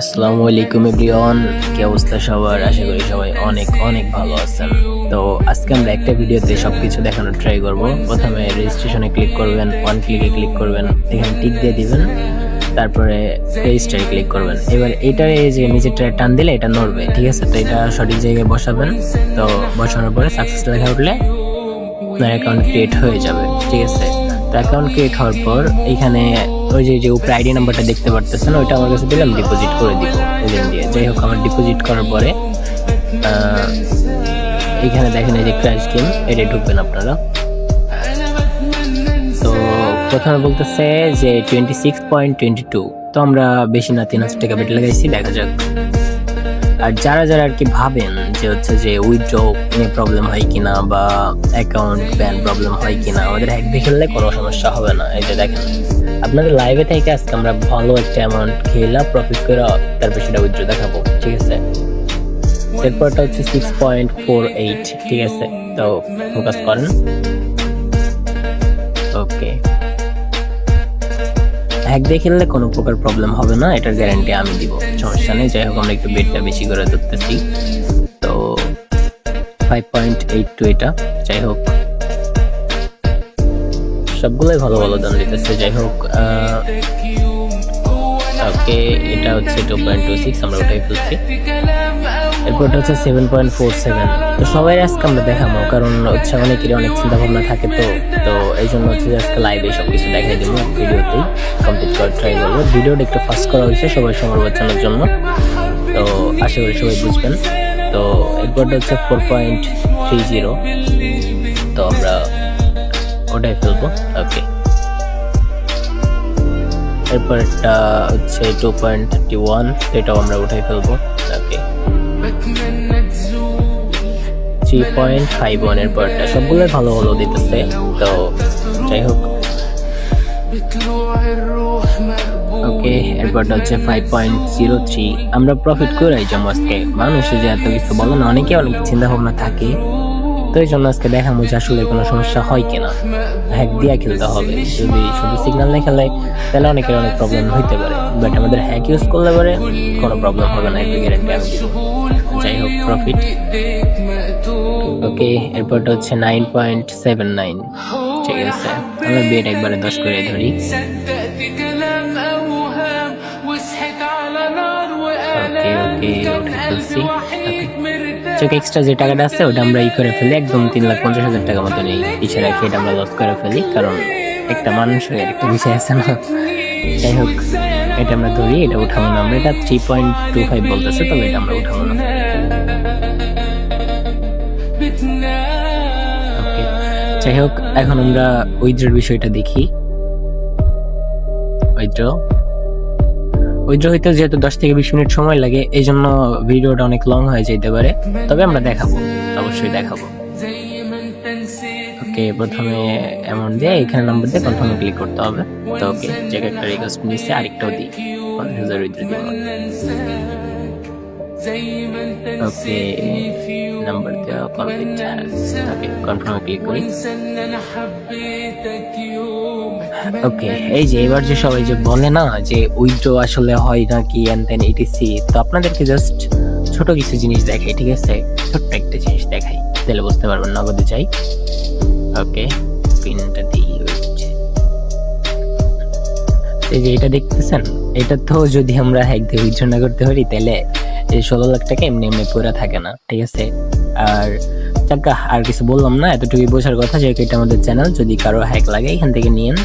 আসসালামু আলাইকুম এভরিওয়ান, কি অবস্থা সবার? আশা করি সবাই অনেক অনেক ভালো আছেন। তো আজকে আমরা একটা ভিডিওতে সবকিছু দেখানোর ট্রাই করব। প্রথমে রেজিস্ট্রেশনে ক্লিক করবেন, ওয়ান ক্লিকে ক্লিক করবেন, এখানে টিক দিয়ে দিবেন, তারপরে রেজিস্টারে ক্লিক করবেন। এবার এটার এই যে নিচে টান দিলে এটা নড়বে, ঠিক আছে? তো এটা সঠিক জায়গায় বসাবেন। তো বসানোর পরে সাকসেস লেখা উঠলে আপনার অ্যাকাউন্ট ক্রিয়েট হয়ে যাবে, ঠিক আছে? তো অ্যাকাউন্ট ক্রিয়েট হওয়ার পর এখানে ওই যে উপরে আইডি নাম্বারটা দেখতে পারতেছেন, ওইটা আমার কাছে দিলাম, ডিপোজিট করে দিব এজেন্ট দিয়ে। যাই হোক, আমার ডিপোজিট করার পরে এখানে দেখেন এই যে ক্র্যাশ গেম, এটা ঢুকবেন আপনারা। তো প্রথমে বলতেছে যে 26.22, তো আমরা বেশি না 3000 টাকা বেটে লাগাইছি, দেখা যাক। আর যারা যারা আর কি ভাবেন যে হচ্ছে যে উইথড্র নিয়ে প্রবলেম হয় কিনা বা অ্যাকাউন্ট ব্যান প্রবলেম হয় কিনা, আমাদের হ্যাক দিয়ে খেললে কোনো সমস্যা হবে না। এই যে দেখেন, আপনাদের লাইভে থেকে আজকে আমরা ভালো একটা অ্যামাউন্ট খেলা প্রফিট করে তারপর সেটা উইথড্র দেখাবো, ঠিক আছে? এরপরটা হচ্ছে 6.48, ঠিক আছে? তো ফোকাস করেন। ওকে, হ্যাক দিয়ে খেললে কোনো প্রকার প্রবলেম হবে না, এটার গ্যারান্টি আমি দিব, সমস্যা নেই। যাই হোক, আমরা একটু বেটটা বেশি করে ধরতেছি। তো 5.82 এটা, যাই হোক সবগুলোই ভালো ভালো দাম দিতেছে। যাই হোক, ওকে, এটা হচ্ছে 2.26, আমরা ওটাই ফেলছি। এরপরটা হচ্ছে 7.47। তো সবাই আজকে আমরা দেখাবো, কারণ হচ্ছে অনেকেরই অনেক চিন্তা ভাবনা থাকে, তো এই জন্য হচ্ছে আজকে লাইভে সবকিছু দেখাই দেবো, ভিডিওতেই কমপ্লিট করার ট্রাই করবো। ভিডিওটা একটু ফাস্ট করা হয়েছে সবাই সময় বাঁচানোর জন্য, তো আশা করি সবাই বুঝবেন। তো এরপরটা হচ্ছে 4.30, তো আমরা ওটাই ফেলবো। ওকে, এরপরটা হচ্ছে 2.31, এটাও আমরা উঠাই ফেলবো। ওকে, 3.51 এর পরটা সবগুলো ভালো ভালো দিতেছে। তো যাই হোক, ওকে, এরপরটা হচ্ছে 5.03। আমরা প্রফিট করে যাবো আজকে। মানুষে যে এত কিছু বলে না, অনেকে অনেক চিন্তা ভাবনা থাকে, তো এই জন্য আজকে দেখাবো যে আসলে কোনো সমস্যা হয় কিনা। হ্যাক দিয়ে খেলতে হবে, যদি শুধু সিগন্যাল দিয়ে খেলে তাহলে অনেকের অনেক প্রবলেম হইতে পারে, বাট আমাদের হ্যাক ইউজ করলে পরে কোনো প্রবলেম হবে না, একটু গ্যারান্টি আমি দিব। যাই হোক, প্রফিট। ওকে, এরপরটা হচ্ছে 9.79, ঠিক আছে? আমরা বেট একবারে 10 করে ধরি। ওকে ওকে, উঠে ফেলছি। চোখ এক্সট্রা যে টাকাটা আছে ওটা আমরা করে ফেলি, একদম 3,50,000 টাকা মতো নেই পিছিয়ে রাখি, এটা আমরা লস করে ফেলি, কারণ একটা মানুষ হয়ে একটা বিষয় আছে না। যাই হোক, এটা আমরা ধরি, এটা উঠাবো না আমরা। এটা 3.25 বলতেছে, তবে এটা আমরা উঠাবো না। ওকে, যাই হোক, এখন আমরা উইথড্রর বিষয়টা দেখি। উইথড্র হইতে যেহেতু 10 থেকে 20 মিনিট সময় লাগে, এই জন্য ভিডিওটা অনেক লং হয়ে যেতে পারে, তবে আমরা দেখাবো, অবশ্যই দেখাবো। ওকে, প্রথমে অ্যামাউন্ট দিয়ে এখানে নাম্বার দিয়ে কনফার্মে ক্লিক করতে হবে। তো ওকে, যে একটা রিকোয়েস্ট নিচ্ছে, আরেকটাও দিই, 5000 উইথড্র দিব। ওকে, নাম্বার দেওয়া কমপ্লিট। ওকে, কনফার্মে ক্লিক করি। ওকে, এই যে এবার যে সবাই যে বলে না যে উইথড্র আসলে হয় না কি এন্ড দেন ইটিসি, তো আপনাদেরকে জাস্ট ছোট কিছু জিনিস দেখাই, ঠিক আছে? ছোট্ট একটা জিনিস দেখাই, তাহলে বুঝতে পারবেন। নগদে যাই। ওকে, পিনটা দিই। এই যে এটা দেখতেছেন, এটা তো যদি আমরা হ্যাক দিয়ে উইথড্র না করতে পারি, তাহলে এই 16 লাখ টাকা এমনি এমনি পড়ে থাকে না, ঠিক আছে? আর আর কিছু বললাম না, এতটুকুই বোঝার কথা যে এটা আমাদের চ্যানেল, যদি কারো হ্যাক লাগে এখান থেকে নিয়েন।